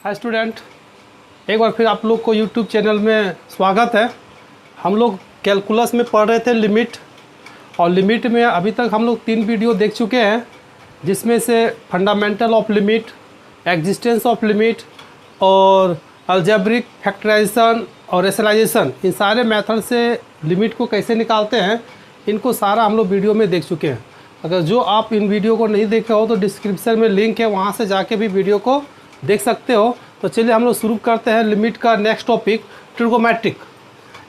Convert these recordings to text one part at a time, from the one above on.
Hi student, एक बार फिर आप लोग को यूट्यूब चैनल में स्वागत है। हम लोग कैलकुलस में पढ़ रहे थे लिमिट, और लिमिट में अभी तक हम लोग 3 वीडियो देख चुके हैं, जिसमें से fundamental of limit, existence of limit और अलजेब्रिक फैक्टराइजेशन और रेशनलाइजेशन, इन सारे मेथड से लिमिट को कैसे निकालते हैं, इनको सारा हम लोग वीडियो में देख चुके हैं। अगर जो आप इन वीडियो को नहीं देखे हो तो डिस्क्रिप्शन में लिंक है, वहाँ से जाके भी वीडियो को देख सकते हो। तो चलिए हम लोग शुरू करते हैं लिमिट का next topic, trigonometric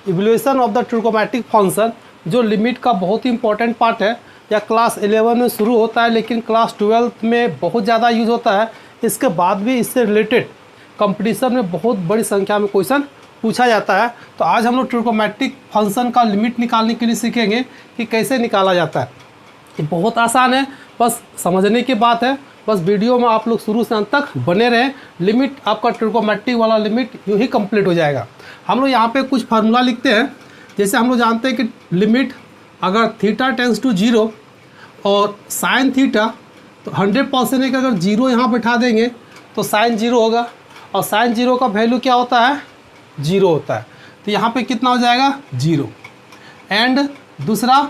evaluation of the trigonometric function, जो लिमिट का बहुत ही इंपॉर्टेंट पार्ट है। या क्लास 11 में शुरू होता है, लेकिन क्लास 12 में बहुत ज़्यादा यूज़ होता है। इसके बाद भी इससे रिलेटेड कंपटीशन में बहुत बड़ी संख्या में क्वेश्चन पूछा जाता है। तो आज हम लोग ट्रिगोमेट्रिक फंक्शन का लिमिट निकालने के लिए सीखेंगे कि कैसे निकाला जाता है। ये बहुत आसान है, बस समझने की बात है। बस वीडियो में आप लोग शुरू से अंत तक बने रहें। लिमिट आपका ट्रिगोमेट्रिक वाला लिमिट यूँ ही कंप्लीट हो जाएगा। हम लोग यहाँ पे कुछ फार्मूला लिखते हैं। जैसे हम लोग जानते हैं कि लिमिट अगर थीटा टेंस टू 0 और साइन थीटा, तो 100% है कि अगर 0 यहाँ बैठा देंगे तो साइन 0 होगा, और साइन 0 का वैल्यू क्या होता है, 0 होता है। तो यहाँ पे कितना हो जाएगा, 0। एंड दूसरा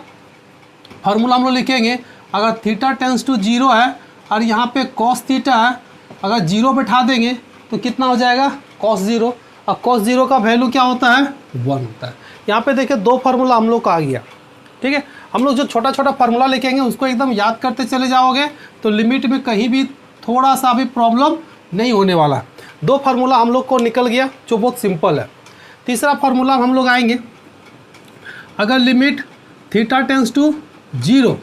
फार्मूला हम लोग लिखेंगे, अगर थीटा टेंस टू 0 है और यहाँ पे कॉस थीटा है, अगर 0 बैठा देंगे तो कितना हो जाएगा, कॉस 0, और कॉस 0 का वैल्यू क्या होता है, 1 होता है। यहाँ पे देखिए 2 फार्मूला हम लोग का आ गया। ठीक है, हम लोग जो छोटा छोटा फार्मूला लिखेंगे उसको एकदम याद करते चले जाओगे तो लिमिट में कहीं भी थोड़ा सा भी प्रॉब्लम नहीं होने वाला। 2 फार्मूला हम लोग को निकल गया, जो बहुत सिंपल है। तीसरा फार्मूला हम लोग आएंगे, अगर limit theta tends to 0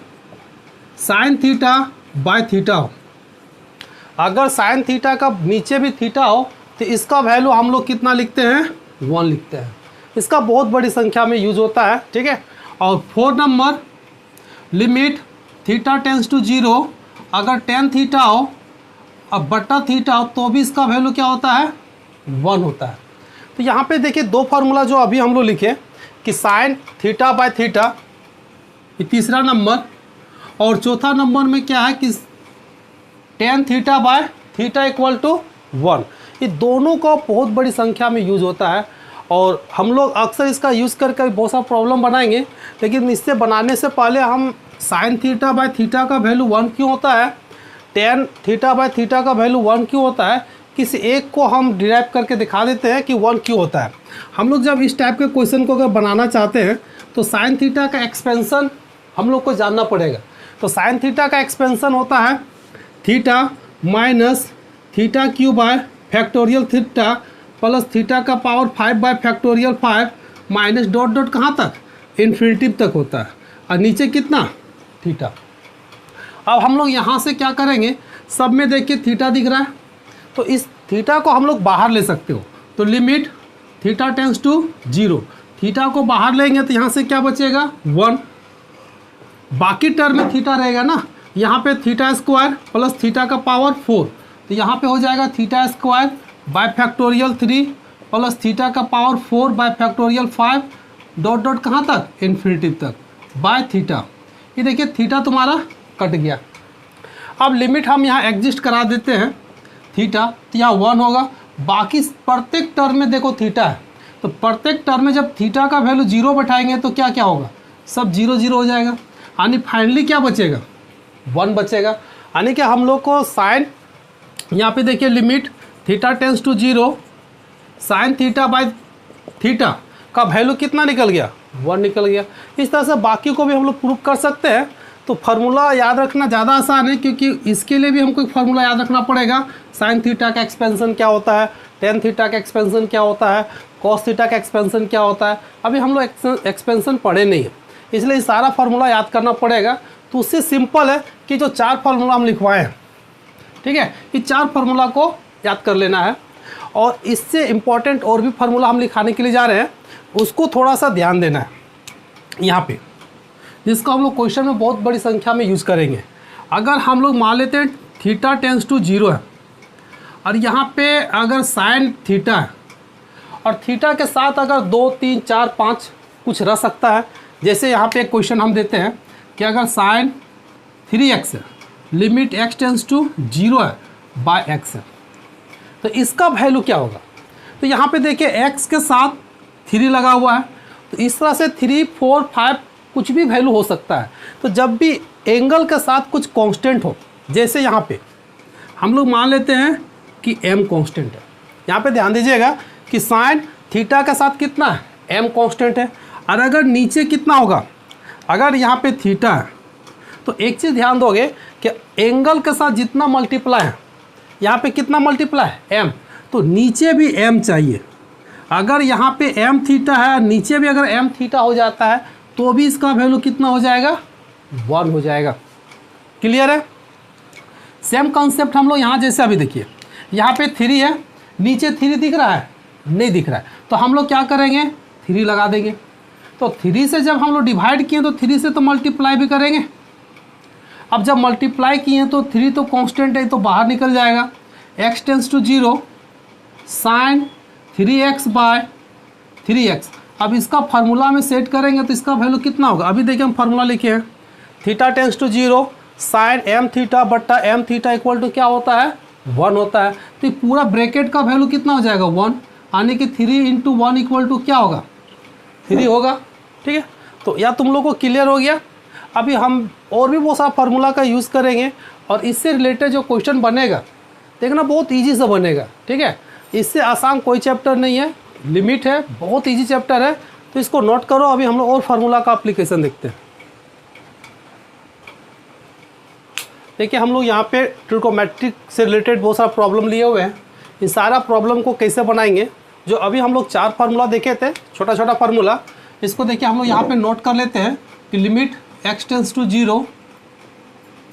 sine theta by theta हो, अगर साइन थीटा का नीचे भी थीटा हो तो इसका वैल्यू हम लोग कितना लिखते हैं, 1 लिखते हैं। इसका बहुत बड़ी संख्या में यूज होता है। ठीक है, और 4 number, limit theta tends to 0 अगर tan थीटा हो और बटा थीटा हो तो भी इसका वैल्यू क्या होता है, 1 होता है। तो यहाँ पे देखिए 2 फार्मूला जो अभी हम लोग लिखे कि साइन थीटा बाय थीटा, ये तीसरा नंबर, और चौथा नंबर में क्या है कि tan theta by theta equal to 1। ये दोनों का बहुत बड़ी संख्या में यूज़ होता है, और हम लोग अक्सर इसका यूज़ करके बहुत सारा प्रॉब्लम बनाएंगे। लेकिन इससे बनाने से पहले हम साइन थीटा बाय थीटा का वैल्यू 1 क्यों होता है, tan थीटा बाय थीटा का वैल्यू 1 क्यों होता है, किसी एक को हम डिराइव करके दिखा देते हैं कि 1 क्यों होता है। हम लोग जब इस टाइप के क्वेश्चन को अगर बनाना चाहते हैं तो साइन थीटा का एक्सपेंसन हम लोग को जानना पड़ेगा। तो साइन थीटा का एक्सपेंसन होता है theta minus theta cube by factorial theta plus theta का power 5 by factorial 5 minus dot dot कहाँ तक, इन्फिनिटी तक होता है, और नीचे कितना, थीटा। अब हम लोग यहाँ से क्या करेंगे, सब में देखिए थीटा दिख रहा है, तो इस थीटा को हम लोग बाहर ले सकते हो। तो limit theta tends to 0, theta को बाहर लेंगे तो यहाँ से क्या बचेगा, 1। बाकी टर्म में थीटा रहेगा ना, यहाँ पे थीटा स्क्वायर प्लस थीटा का पावर 4, तो यहाँ पे हो जाएगा theta square by factorial 3 plus theta का power 4 by factorial 5 dot dot कहाँ तक, इन्फिनिटी तक, बाय थीटा। ये देखिए थीटा तुम्हारा कट गया। अब लिमिट हम यहाँ एग्जिस्ट करा देते हैं थीटा, तो यहाँ 1 होगा। बाकी प्रत्येक टर्म में देखो थीटा है, तो प्रत्येक टर्म में जब थीटा का वैल्यू 0 बैठाएंगे तो क्या क्या होगा, सब 0 0 हो जाएगा। यानी फाइनली क्या बचेगा, 1 बचेगा। यानी कि हम लोग को साइन, यहाँ पे देखिए limit theta tends to 0 sine theta by theta का वैल्यू कितना निकल गया, 1 निकल गया। इस तरह से बाकी को भी हम लोग प्रूव कर सकते हैं। तो फार्मूला याद रखना ज़्यादा आसान है, क्योंकि इसके लिए भी हमको एक फार्मूला याद रखना पड़ेगा। साइन थीटा का एक्सपेंसन क्या होता है, tan थीटा का एक्सपेंसन क्या होता है, कॉस थीटा का एक्सपेंसन क्या होता है। अभी हम लोग एक्सपेंसन पढ़े नहीं है, इसलिए सारा फार्मूला याद करना पड़ेगा। तो उससे सिंपल है कि जो 4 फार्मूला हम लिखवाए हैं, ठीक है, ये 4 फार्मूला को याद कर लेना है। और इससे इम्पॉर्टेंट और भी फार्मूला हम लिखाने के लिए जा रहे हैं, उसको थोड़ा सा ध्यान देना है यहाँ पे, जिसको हम लोग क्वेश्चन में बहुत बड़ी संख्या में यूज़ करेंगे। अगर हम लोग मान लेते हैं थीटा टेंस टू 0 है, और यहाँ पे अगर साइन थीटा है, और थीटा के साथ अगर 2 3 4 5 कुछ रह सकता है। जैसे यहाँ पे एक क्वेश्चन हम देते हैं कि अगर साइन 3x है, लिमिट x टेंस टू 0 है बाय x है, तो इसका वैल्यू क्या होगा? तो यहाँ पे देखिए x के साथ 3 लगा हुआ है, तो इस तरह से 3, 4, 5 कुछ भी वैल्यू हो सकता है। तो जब भी एंगल के साथ कुछ कांस्टेंट हो, जैसे यहाँ पे हम लोग मान लेते हैं कि m कांस्टेंट है। यहाँ पे ध्यान दीजिएगा कि साइन थीटा के साथ कितना है, m कांस्टेंट है। और अगर नीचे कितना होगा, अगर यहाँ पे थीटा है, तो एक चीज़ ध्यान दोगे कि एंगल के साथ जितना मल्टीप्लाई है, यहाँ पे कितना मल्टीप्लाई है, m, तो नीचे भी m चाहिए। अगर यहाँ पे m थीटा है, नीचे भी अगर m थीटा हो जाता है, तो भी इसका वैल्यू कितना हो जाएगा, 1 हो जाएगा। क्लियर है? सेम कॉन्सेप्ट हम लोग यहाँ जैसे अभी देखिए, यहाँ पे 3 है, नीचे 3 दिख रहा है, नहीं दिख रहा है, तो हम लोग क्या करेंगे, 3 लगा देंगे। तो 3 से जब हम लोग डिवाइड किए तो 3 से तो मल्टीप्लाई भी करेंगे। अब जब मल्टीप्लाई किए तो 3 तो कांस्टेंट है, तो बाहर निकल जाएगा। x tends to 0 sine 3x by 3x। अब इसका फार्मूला में सेट करेंगे तो इसका वैल्यू कितना होगा? अभी देखिए हम फार्मूला लिखे हैं, theta tends to 0 sine m theta बट्टा m थीटा इक्वल टू क्या होता है, 1 होता है। तो पूरा ब्रैकेट का वैल्यू कितना हो जाएगा, 1, यानी कि 3 × 1 इक्वल टू क्या होगा, 3 होगा। ठीक है, तो या तुम लोग को क्लियर हो गया? अभी हम और भी बहुत सारा फार्मूला का यूज़ करेंगे और इससे रिलेटेड जो क्वेश्चन बनेगा, देखना बहुत ईजी से बनेगा। ठीक है, इससे आसान कोई चैप्टर नहीं है, लिमिट है, बहुत ईजी चैप्टर है, तो इसको नोट करो। अभी हम लोग और फार्मूला का एप्लीकेशन देखते हैं। देखिए हम लोग यहाँ पे ट्रिगोनोमेट्रिक से रिलेटेड बहुत सारा प्रॉब्लम लिए हुए हैं। इन सारा प्रॉब्लम को कैसे बनाएंगे, जो अभी हम लोग 4 फार्मूला देखे थे, छोटा छोटा फार्मूला, इसको देखिए हम लोग यहाँ पे नोट कर लेते हैं कि limit x tends to 0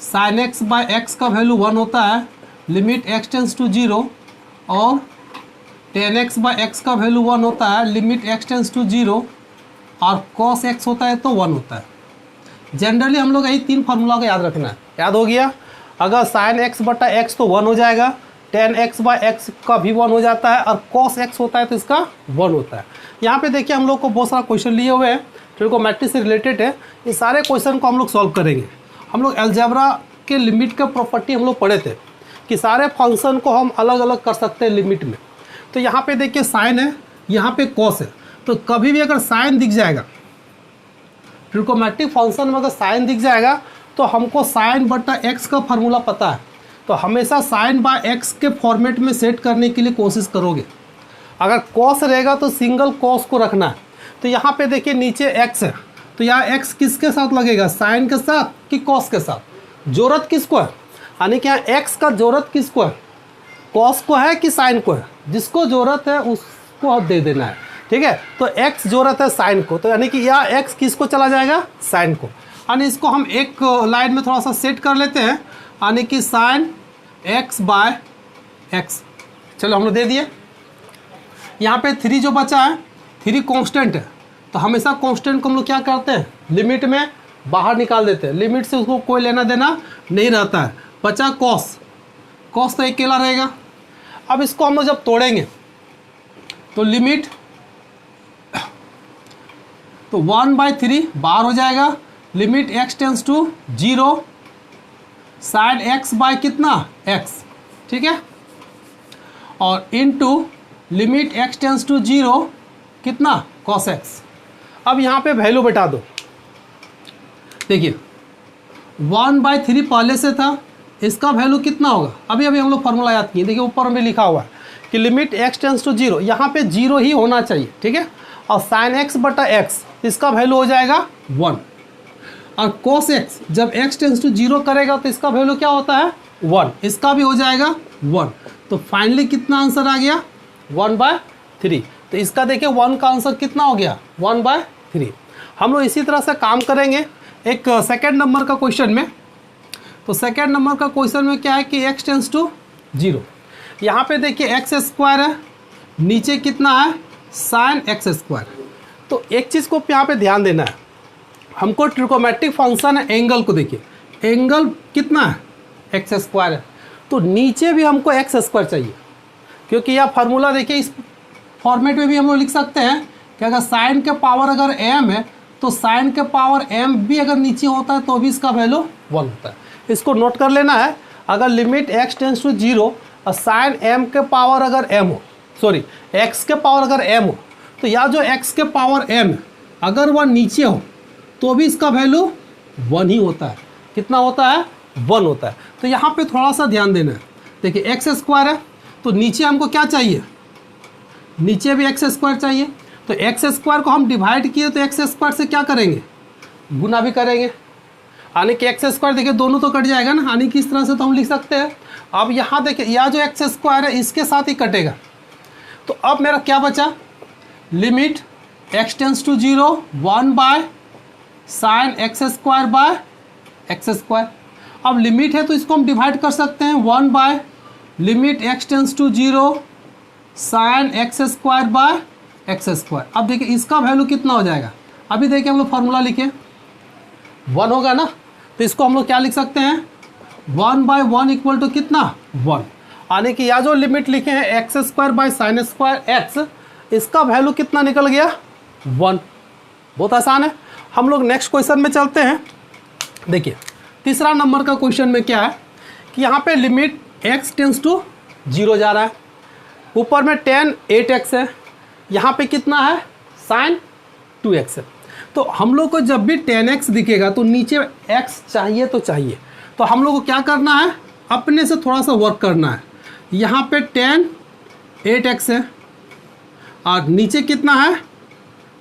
sine x by x का वैल्यू 1 होता है, लिमिट x टेंस टू 0 और tan x बाय x का वैल्यू 1 होता है, लिमिट x टेंस टू 0 और cos x होता है तो 1 होता है। जनरली हम लोग यही 3 फार्मूला को याद रखना है। याद हो गया? अगर साइन x बटा x तो 1 हो जाएगा, tan x बाय x का भी 1 हो जाता है और cos x होता है तो इसका 1 होता है। यहाँ पे देखिए हम लोग को बहुत सारा क्वेश्चन लिए हुए हैं, ट्रिगोनोमेट्री से रिलेटेड है। इस सारे क्वेश्चन को हम लोग सॉल्व करेंगे। हम लोग अलजेब्रा के लिमिट का प्रॉपर्टी हम लोग पढ़े थे कि सारे फंक्शन को हम अलग अलग कर सकते हैं लिमिट में। तो यहाँ पे देखिए साइन है, यहाँ पे कॉस है, तो कभी भी अगर साइन दिख जाएगा, ट्रिगोनोमेट्रिक फंक्शन में अगर साइन दिख जाएगा तो हमको साइन बटा एक्स का फार्मूला पता है, तो हमेशा साइन बाय एक्स के फॉर्मेट में सेट करने के लिए कोशिश करोगे। अगर कॉस रहेगा तो सिंगल कॉस को रखना है। तो यहाँ पे देखिए नीचे एक्स है, तो यहाँ एक्स किसके साथ लगेगा, साइन के साथ कि कॉस के साथ? जरूरत किसको है, यानी कि यहाँ एक्स का जरूरत किसको है, कॉस को है कि साइन को है? जिसको जरूरत है उसको दे देना है। ठीक है, तो x जरूरत है साइन को, तो यानी कि यह x किसको चला जाएगा, साइन को। यानी इसको हम एक लाइन में थोड़ा सा सेट कर लेते हैं, यानी कि साइन x बाय x। चलो हम लोग दे दिए। यहाँ पे 3 जो बचा है, 3 कांस्टेंट है, तो हमेशा कांस्टेंट को हम लोग क्या करते हैं, लिमिट में बाहर निकाल देते हैं। लिमिट से उसको कोई लेना देना नहीं रहता है। बचा कॉस, कॉस तो अकेला रहेगा। अब इसको हम लोग जब तोड़ेंगे तो लिमिट तो 1/3 बाहर हो जाएगा, limit x tends to 0 sine x by कितना, x। ठीक है, और into limit x tends to 0 कितना, cos x। अब यहाँ पे वैल्यू बैठा दो। देखिए 1/3 पहले से था, इसका वैल्यू कितना होगा, अभी अभी हम लोग फार्मूला याद किए। देखिए ऊपर में लिखा हुआ है कि लिमिट x टेंस टू 0, यहाँ पे 0 ही होना चाहिए। ठीक है, और साइन x बटा x इसका वैल्यू हो जाएगा 1, और cos x जब x टेंस टू 0 करेगा तो इसका वैल्यू क्या होता है, 1, इसका भी हो जाएगा 1। तो फाइनली कितना आंसर आ गया, 1/3। तो इसका देखिए 1 का आंसर कितना हो गया, 1/3। हम लोग इसी तरह से काम करेंगे एक सेकेंड नंबर का क्वेश्चन में। तो सेकेंड नंबर का क्वेश्चन में क्या है कि x टेंस टू 0, यहाँ पे देखिए x² है, नीचे कितना है, साइन x²। तो एक चीज़ को यहाँ पे ध्यान देना है, हमको ट्रिगोनोमेट्रिक फंक्शन है, एंगल को देखिए, एंगल कितना है, x² है, तो नीचे भी हमको x² चाहिए। क्योंकि यह फार्मूला देखिए इस फॉर्मेट में भी हम लोग लिख सकते हैं कि अगर साइन के पावर अगर m है तो साइन के पावर m भी अगर नीचे होता है तो भी इसका वैल्यू 1 होता है। इसको नोट कर लेना है। अगर लिमिट x टेंस टू 0 और साइन m के पावर अगर m हो, सॉरी x के पावर अगर m हो, तो या जो x के पावर m अगर वह नीचे हो तो भी इसका वैल्यू 1 ही होता है। कितना होता है? 1 होता है। तो यहाँ पे थोड़ा सा ध्यान देना है। देखिए एक्स स्क्वायर है तो नीचे हमको क्या चाहिए? नीचे भी एक्स स्क्वायर चाहिए। तो एक्स स्क्वायर को हम डिवाइड किए तो एक्स स्क्वायर से क्या करेंगे? गुना भी करेंगे। यानी कि एक्स स्क्वायर देखिए दोनों तो कट जाएगा ना, यानी कि इस तरह से तो हम लिख सकते हैं। अब यहाँ देखिए यह जो एक्स स्क्वायर है इसके साथ ही कटेगा। तो अब मेरा क्या बचा? Limit x tends to 0 1 by sine x square by x square. अब लिमिट है तो इसको हम डिवाइड कर सकते हैं 1 by limit x tends to 0 sine x square by x square. अब देखिए इसका वैल्यू कितना हो जाएगा? अभी देखिए हम लोग फार्मूला लिखे 1 होगा ना, तो इसको हम लोग क्या लिख सकते हैं? 1 बाय 1 इक्वल टू कितना? 1। यानी कि यह जो लिमिट लिखे हैं x square by sine square x, इसका वैल्यू कितना निकल गया? 1। बहुत आसान है। हम लोग नेक्स्ट क्वेश्चन में चलते हैं। देखिए तीसरा नंबर का क्वेश्चन में क्या है कि यहाँ पे लिमिट x टेंस टू 0 जा रहा है, ऊपर में tan 8x है, यहाँ पे कितना है? sin 2x है। तो हम लोग को जब भी tan x दिखेगा तो नीचे x चाहिए तो चाहिए। तो हम लोग को क्या करना है? अपने से थोड़ा सा वर्क करना है। यहाँ पे tan 8x है और नीचे कितना है?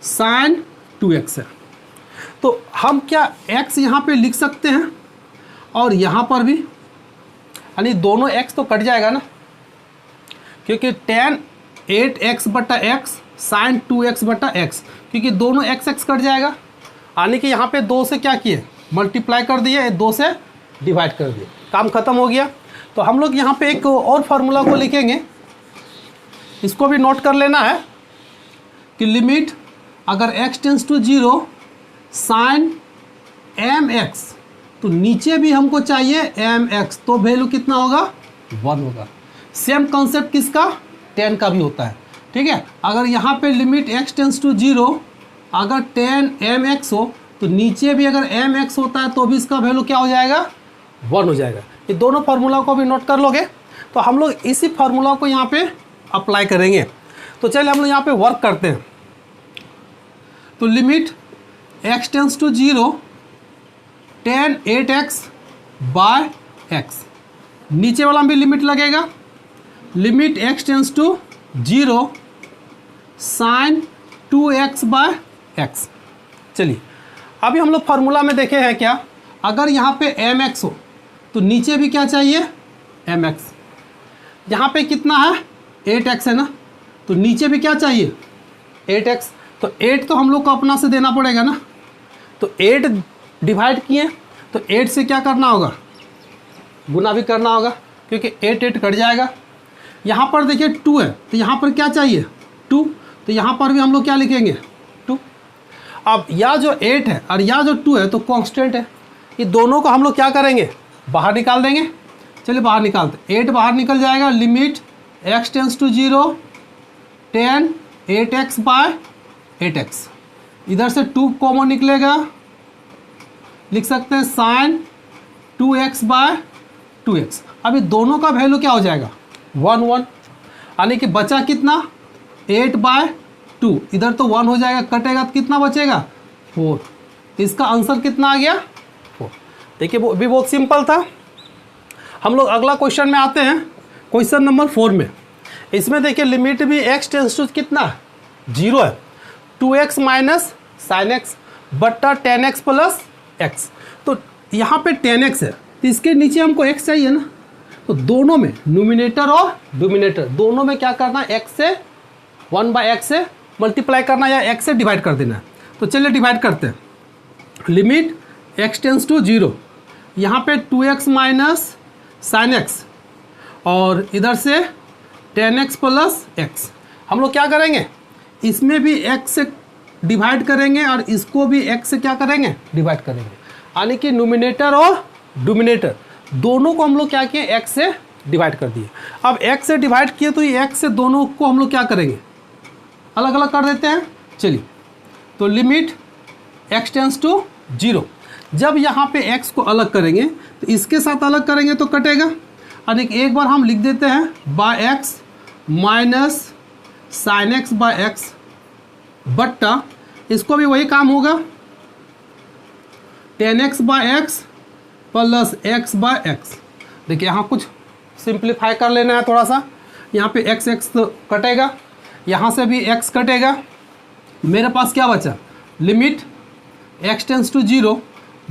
sin 2x है। तो हम क्या x यहाँ पे लिख सकते हैं और यहाँ पर भी, यानी दोनों x तो कट जाएगा ना, क्योंकि tan 8x बटा x sin 2x बटा x, क्योंकि दोनों x कट जाएगा। यानी कि यहाँ पे 2 से क्या किए? मल्टीप्लाई कर दिए, 2 से डिवाइड कर दिए, काम खत्म हो गया। तो हम लोग यहाँ पे एक और फार्मूला को लिखेंगे, इसको भी नोट कर लेना है कि लिमिट अगर x tends to 0 sine mx, तो नीचे भी हमको चाहिए mx, तो वैल्यू कितना होगा? 1 होगा। सेम कॉन्सेप्ट किसका? tan का भी होता है। ठीक है, अगर यहाँ पे लिमिट x टेंस टू 0 अगर tan mx हो तो नीचे भी अगर mx होता है तो भी इसका वैल्यू क्या हो जाएगा? 1 हो जाएगा। ये दोनों फार्मूला को भी नोट कर लोगे तो हम लोग इसी फार्मूला को यहाँ पे अप्लाई करेंगे। तो चलिए हम लोग यहाँ पे वर्क करते हैं। तो limit x tends to 0 tan 8x by x, नीचे वाला में भी लिमिट लगेगा। Limit x tends to 0 sine 2x by x। चलिए अभी हम लोग फार्मूला में देखे हैं क्या, अगर यहाँ पे mx हो तो नीचे भी क्या चाहिए? mx। यहाँ पे कितना है? 8x है ना, तो नीचे भी क्या चाहिए? 8x। तो 8 तो हम लोग को अपना से देना पड़ेगा ना, तो 8 डिवाइड किए तो 8 से क्या करना होगा? गुना भी करना होगा, क्योंकि 8 कट जाएगा। यहाँ पर देखिए 2 है तो यहाँ पर क्या चाहिए? 2, तो यहाँ पर भी हम लोग क्या लिखेंगे? 2। अब यह जो 8 है और यह जो 2 है तो कांस्टेंट है, ये दोनों को हम लोग क्या करेंगे? बाहर निकाल देंगे। चलिए बाहर निकालते। 8 बाहर निकल जाएगा। Limit x tends to 0 tan 8x by 8x, इधर से 2 कॉमन निकलेगा, लिख सकते हैं साइन 2x बाय 2x। अभी दोनों का वैल्यू क्या हो जाएगा? 1 1। यानी कि बचा कितना? 8 बाय 2, इधर तो 1 हो जाएगा, कटेगा तो कितना बचेगा? 4। इसका आंसर कितना आ गया? 4। देखिए वो भी बहुत सिंपल था। हम लोग अगला क्वेश्चन में आते हैं, क्वेश्चन नंबर 4 में। इसमें देखिए लिमिट भी x टेंस टू कितना? 0 है, 2x माइनस साइन एक्स बट्टा tan x प्लस x। तो यहाँ पे tan x है तो इसके नीचे हमको x चाहिए ना, तो दोनों में न्यूमिनेटर और डोमिनेटर दोनों में क्या करना है? x से 1 बाय x से मल्टीप्लाई करना या x से डिवाइड कर देना है। तो चलिए डिवाइड करते हैं। लिमिट x टेंस टू 0, यहाँ पे 2x माइनस साइन एक्स और इधर से tan x प्लस x। हम लोग क्या करेंगे? इसमें भी x से डिवाइड करेंगे और इसको भी x से क्या करेंगे? डिवाइड करेंगे। यानी कि न्यूमिनेटर और डोमिनेटर दोनों को हम लोग क्या किए? x से डिवाइड कर दिए। अब x से डिवाइड किए तो ये x से दोनों को हम लोग क्या करेंगे? अलग अलग कर देते हैं। चलिए तो लिमिट x टेंस टू 0, जब यहाँ पे x को अलग करेंगे तो इसके साथ अलग करेंगे तो कटेगा। और एक बार हम लिख देते हैं by x minus sine x by x बट्टा, इसको भी वही काम होगा 10x by x plus x by x. देखिए यहाँ कुछ सिंप्लीफाई कर लेना है थोड़ा सा, यहाँ पे x तो कटेगा, यहाँ से भी x कटेगा, मेरे पास क्या बचा limit x tends to 0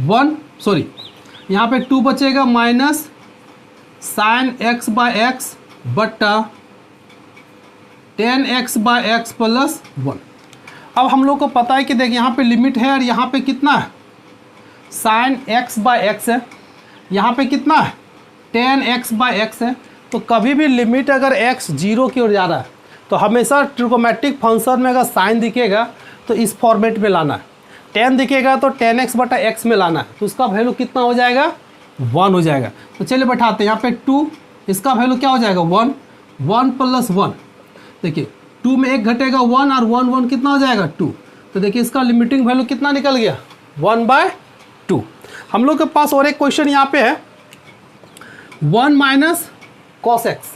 1 sorry यहाँ पे 2 बचेगा minus sine x by x बट्टा 10x बाय एक्स प्लस 1। अब हम लोग को पता है कि देखिए यहाँ पे लिमिट है और यहाँ पे कितना है साइन x बाय एक्स है, यहाँ पे कितना है 10x बाय एक्स है। तो कभी भी लिमिट अगर x 0 की ओर जा रहा है तो हमेशा ट्रिगोमेट्रिक फंक्शन में अगर साइन दिखेगा तो इस फॉर्मेट में लाना है, 10 दिखेगा तो 10x बटा x में लाना है, तो उसका वैल्यू कितना हो जाएगा 1 हो जाएगा। तो चलिए बैठाते हैं यहाँ पे 2, इसका वैल्यू क्या हो जाएगा 1, 1 प्लस 1, देखिए 2 में 1 घटेगा 1 और 1 1 कितना हो जाएगा 2। तो देखिए इसका लिमिटिंग वैल्यू कितना निकल गया 1/2। हम लोग के पास और एक क्वेश्चन यहाँ पे है 1 माइनस कॉस एक्स।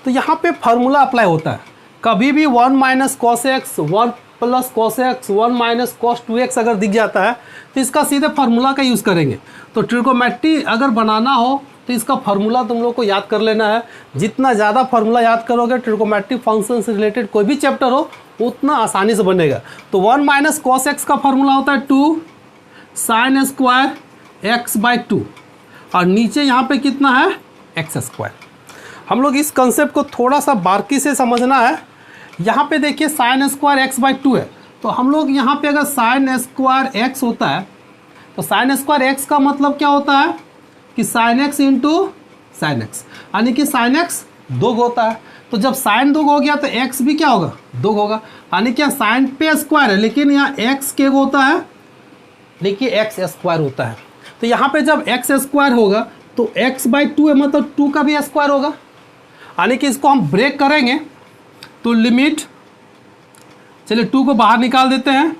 तो यहाँ पे फार्मूला अप्लाई होता है, कभी भी 1 minus cos x 1 plus cos x 1 minus cos 2x अगर दिख जाता है तो इसका सीधे फार्मूला का यूज़ करेंगे। तो ट्रिगोमेट्री अगर बनाना हो तो इसका फार्मूला तुम लोग को याद कर लेना है, जितना ज़्यादा फार्मूला याद करोगे ट्रिगोमेट्रिक फंक्शन से रिलेटेड कोई भी चैप्टर हो उतना आसानी से बनेगा। तो 1 माइनस कॉस एक्स का फार्मूला होता है 2 साइन स्क्वायर एक्स बाय 2 और नीचे यहाँ पे कितना है एक्स स्क्वायर। हम लोग इस कंसेप्ट को थोड़ा सा बारीकी से समझना है। यहाँ पे देखिए साइन स्क्वायर एक्स बाय 2 है, तो हम लोग यहाँ पे अगर साइन स्क्वायर एक्स होता है तो साइन स्क्वायर एक्स का मतलब क्या होता है कि sine x into sine x, यानी कि साइन एक्स 2 होता है। तो जब साइन 2 हो गया तो एक्स भी क्या होगा 2 होगा, यानी क्या साइन पे स्क्वायर है लेकिन यहाँ एक्स के होता है, देखिए एक्स स्क्वायर होता है। तो यहाँ पे जब एक्स स्क्वायर होगा तो एक्स बाई 2 है, मतलब 2 का भी स्क्वायर होगा, यानी कि इसको हम ब्रेक करेंगे तो लिमिट, चलिए 2 को बाहर निकाल देते हैं,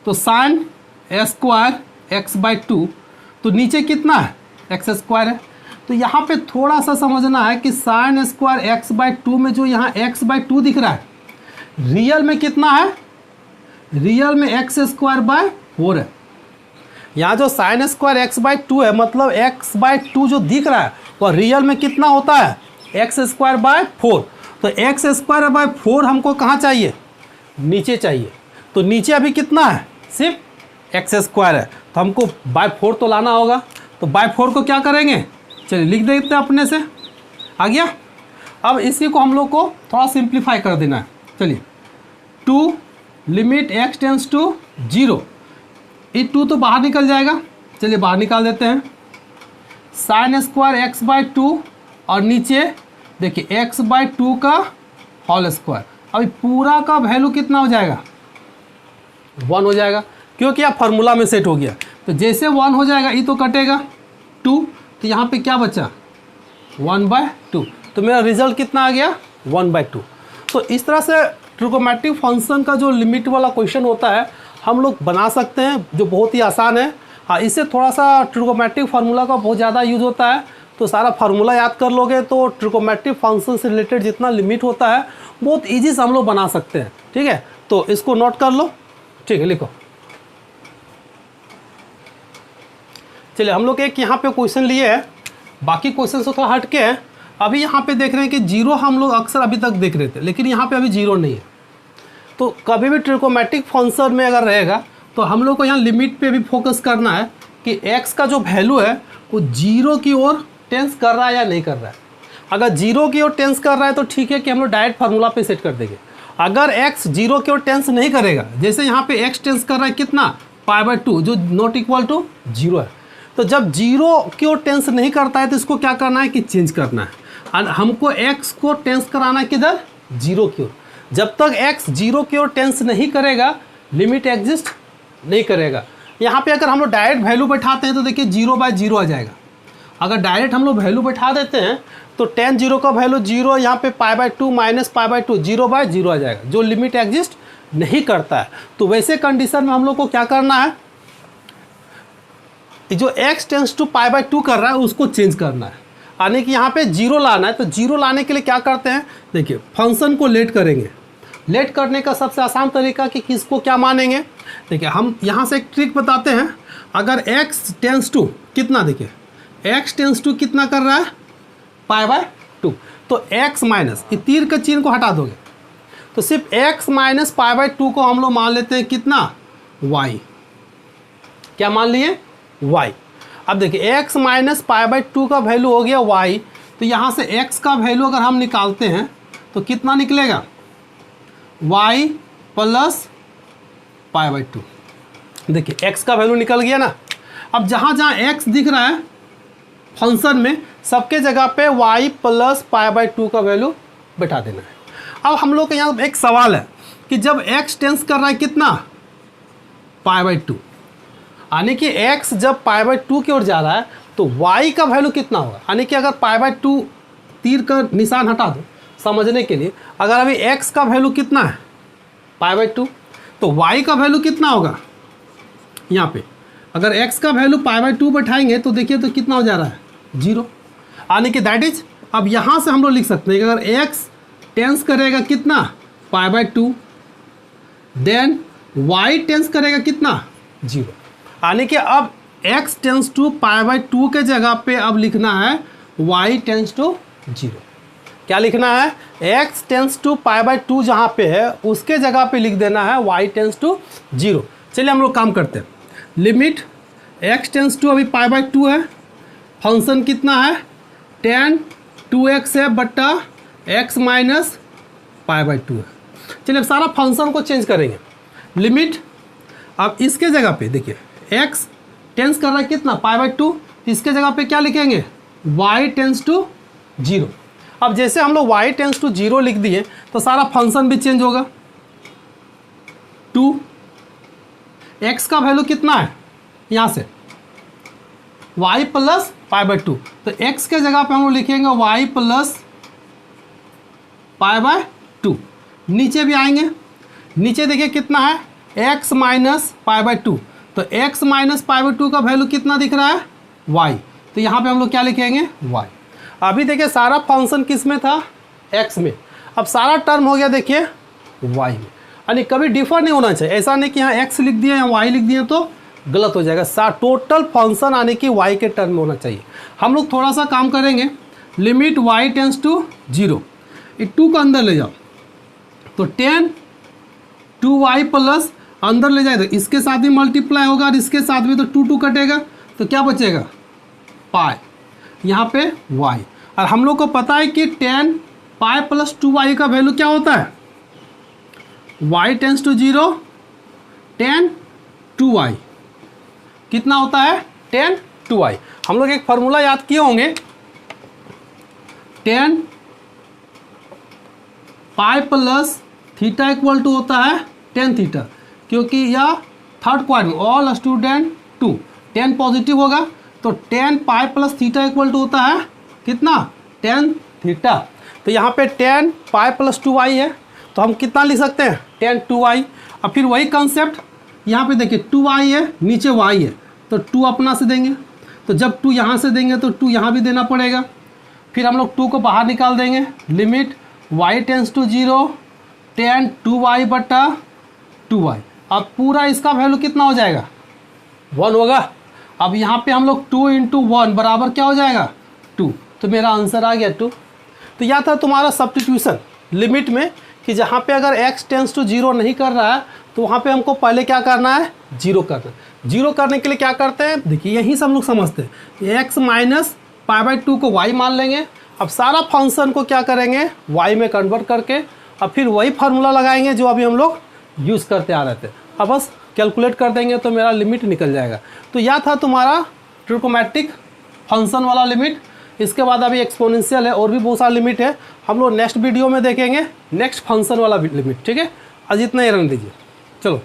तो साइन स्क्वायर एक्स बाई 2, तो नीचे कितना है एक्स स्क्वायर है। तो यहाँ पे थोड़ा सा समझना है कि साइन स्क्वायर एक्स बाई 2 में जो यहाँ एक्स बाई 2 दिख रहा है रियल में कितना है, रियल में एक्स स्क्वायर बाय 4 है। यहाँ जो साइन स्क्वायर एक्स बाई 2 है मतलब एक्स बाई 2 जो दिख रहा है वो रियल में कितना होता है एक्स स्क्वायर बाय 4। तो एक्स स्क्वायर बाय 4 हमको कहाँ चाहिए, नीचे चाहिए। तो नीचे अभी कितना है सिर्फ एक्स स्क्वायर है, तो हमको बाय 4 तो लाना होगा। तो बाय 4 को क्या करेंगे, चलिए लिख देते हैं अपने से, आ गया। अब इसी को हम लोग को थोड़ा सिंप्लीफाई कर देना है। चलिए 2 लिमिट एक्स टेंस टू 0, ये 2 तो बाहर निकल जाएगा, चलिए बाहर निकाल देते हैं। साइन स्क्वायर एक्स बाई 2 और नीचे देखिए एक्स बाई 2 का होल स्क्वायर। अभी पूरा का वैल्यू कितना हो जाएगा 1 हो जाएगा, क्योंकि आप फार्मूला में सेट हो गया। तो जैसे 1 हो जाएगा ये तो कटेगा 2, तो यहाँ पे क्या बचा 1/2। तो मेरा रिजल्ट कितना आ गया 1/2। तो इस तरह से ट्रिगोमेट्रिक फंक्शन का जो लिमिट वाला क्वेश्चन होता है हम लोग बना सकते हैं, जो बहुत ही आसान है। हाँ, इससे थोड़ा सा ट्रिगोमेट्रिक फार्मूला का बहुत ज़्यादा यूज़ होता है, तो सारा फार्मूला याद कर लोगे तो ट्रिगोमेट्रिक फंक्शन से रिलेटेड जितना लिमिट होता है बहुत ईजी से हम लोग बना सकते हैं। ठीक है, तो इसको नोट कर लो, ठीक है, लिखो। चलिए हम लोग एक यहाँ पे क्वेश्चन लिए हैं, बाकी क्वेश्चन से थोड़ा हटके हैं। अभी यहाँ पे देख रहे हैं कि 0 हम लोग अक्सर अभी तक देख रहे थे, लेकिन यहाँ पे अभी 0 नहीं है। तो कभी भी ट्रिगोमेट्रिक फंक्शन में अगर रहेगा तो हम लोग को यहाँ लिमिट पे भी फोकस करना है कि x का जो वैल्यू है वो 0 की ओर टेंस कर रहा है या नहीं कर रहा है। अगर 0 की ओर टेंस कर रहा है तो ठीक है कि हम लोग डायरेक्ट फार्मूला पे सेट कर देंगे। अगर x 0 की ओर टेंस नहीं करेगा, जैसे यहाँ पे x टेंस कर रहा है कितना π/2 जो नॉट इक्वल टू 0 है, तो जब 0 की ओर टेंस नहीं करता है तो इसको क्या करना है कि चेंज करना है। और हमको x को टेंस कराना है किधर 0 की ओर। जब तक x 0 की ओर टेंस नहीं करेगा लिमिट एग्जिस्ट नहीं करेगा। यहाँ पे अगर हम लोग डायरेक्ट वैल्यू बैठाते हैं तो देखिए 0/0 आ जाएगा। अगर डायरेक्ट हम लोग वैल्यू बैठा देते हैं तो tan 0 का वैल्यू 0, यहाँ पे π/2 माइनस π/2 0/0 आ जाएगा, जो लिमिट एग्जिस्ट नहीं करता है। तो वैसे कंडीशन में हम लोग को क्या करना है, जो x tends to pi by 2 कर रहा है उसको चेंज करना है, यानी कि यहाँ पे जीरो लाना है। तो जीरो लाने के लिए क्या करते हैं, देखिए फंक्शन को लेट करेंगे। लेट करने का सबसे आसान तरीका कि किसको क्या मानेंगे, देखिए हम यहाँ से एक ट्रिक बताते हैं। अगर x टेंस टू कितना, देखिए x टेंस टू कितना कर रहा है, पाई बाय 2, तो x माइनस, ये तीर के चिन्ह को हटा दोगे तो सिर्फ x माइनस पाई बाय 2 को हम लोग मान लेते हैं कितना, y। क्या मान लिए, y। अब देखिए x माइनस पाई बाय 2 का वैल्यू हो गया y, तो यहाँ से x का वैल्यू अगर हम निकालते हैं तो कितना निकलेगा, y प्लस पाई बाय 2। देखिए x का वैल्यू निकल गया ना। अब जहाँ जहाँ x दिख रहा है फंक्शन में, सबके जगह पे y प्लस पाई बाय 2 का वैल्यू बैठा देना है। अब हम लोग के यहाँ एक सवाल है कि जब x टेंस कर रहा है कितना, पाई बाय 2, यानी कि x जब पाई बाय 2 की ओर जा रहा है तो y का वैल्यू कितना होगा, यानी कि अगर पाई बाय 2, तीर का निशान हटा दो समझने के लिए, अगर अभी x का वैल्यू कितना है, पाई बाय 2, तो y का वैल्यू कितना होगा, यहाँ पे अगर x का वैल्यू पाई बाय 2 बैठाएंगे तो देखिए तो कितना हो जा रहा है, 0, यानी कि दैट इज। अब यहाँ से हम लोग लिख सकते हैं कि अगर x टेंस करेगा कितना, pi by 2, then y tends करेगा कितना, 0, यानी कि अब x tends to pi by 2 के जगह पे अब लिखना है y टेंस टू 0। क्या लिखना है, x tends to pi by 2 जहाँ पे है उसके जगह पे लिख देना है y टेंस टू 0। चलिए हम लोग काम करते हैं। लिमिट x टेंस टू अभी पाई बाय 2 है, फंक्शन कितना है, tan 2x है बट्टा x माइनस पाई बाय 2 है। चलिए अब सारा फंक्शन को चेंज करेंगे। लिमिट, अब इसके जगह पे देखिए x टेंस कर रहा है कितना, पाई बाय 2, इसके जगह पे क्या लिखेंगे, y टेंस टू 0। अब जैसे हम लोग y टेंस टू 0 लिख दिए तो सारा फंक्शन भी चेंज होगा। 2, x का वैल्यू कितना है, यहाँ से y प्लस पाई बाय 2, तो x के जगह पे हम लोग लिखेंगे y प्लस पाई बाय 2। नीचे भी आएंगे, नीचे देखिए कितना है, x माइनस पाई बाय 2, तो x माइनस पाई बाय 2 का वैल्यू कितना दिख रहा है, y, तो यहाँ पे हम लोग क्या लिखेंगे, y। अभी देखिए सारा फंक्शन किस में था, x में, अब सारा टर्म हो गया देखिए y में, यानी कभी डिफर नहीं होना चाहिए। ऐसा नहीं कि यहाँ x लिख दिया या y लिख दिया तो गलत हो जाएगा, टोटल फंक्शन आने की y के टर्म में होना चाहिए। हम लोग थोड़ा सा काम करेंगे। लिमिट y टेंस टू 0, ये 2 का अंदर ले जाओ तो tan 2y प्लस अंदर ले जाए तो इसके साथ भी मल्टीप्लाई होगा और इसके साथ भी, तो 2 कटेगा तो क्या बचेगा, पाई, यहाँ पे y। और हम लोग को पता है कि tan पाई प्लस 2y का वैल्यू क्या होता है, y tends to 0 tan 2y कितना होता है, tan 2y। हम लोग एक फार्मूला याद किए होंगे, tan pi plus theta equal to होता है tan थीटा, क्योंकि यह third quadrant all student 2, tan positive होगा तो tan pi plus theta equal to होता है कितना, tan थीटा। तो यहाँ पे tan पाई प्लस 2y है तो हम कितना लिख सकते हैं, tan 2y। अब फिर वही कंसेप्ट यहाँ पे देखिए 2y है, नीचे y है तो 2 अपना से देंगे, तो जब 2 यहाँ से देंगे तो 2 यहाँ भी देना पड़ेगा। फिर हम लोग 2 को बाहर निकाल देंगे। Limit y tends to 0 tan 2y बटा 2y। अब पूरा इसका वैल्यू कितना हो जाएगा, 1 होगा। अब यहाँ पे हम लोग 2 इंटू 1 बराबर क्या हो जाएगा, 2, तो मेरा आंसर आ गया 2। तो यह था तुम्हारा सब्स्टिट्यूशन लिमिट में, कि जहाँ पे अगर x टेंस टू 0 नहीं कर रहा है तो वहाँ पे हमको पहले क्या करना है, 0 करना है। 0 करने के लिए क्या करते हैं, देखिए यहीं से हम लोग समझते हैं, x माइनस पाई बाय 2 को y मान लेंगे। अब सारा फंक्शन को क्या करेंगे, y में कन्वर्ट करके अब फिर वही फार्मूला लगाएंगे जो अभी हम लोग यूज़ करते आ रहे थे। अब बस कैलकुलेट कर देंगे तो मेरा लिमिट निकल जाएगा। तो यह था तुम्हारा ट्रिगोनोमेट्रिक फंक्शन वाला लिमिट। इसके बाद अभी एक्सपोनेंशियल है और भी बहुत सारा लिमिट है, हम लोग नेक्स्ट वीडियो में देखेंगे नेक्स्ट फंक्शन वाला लिमिट। ठीक है, आज इतना ही रहने दीजिए, चलो।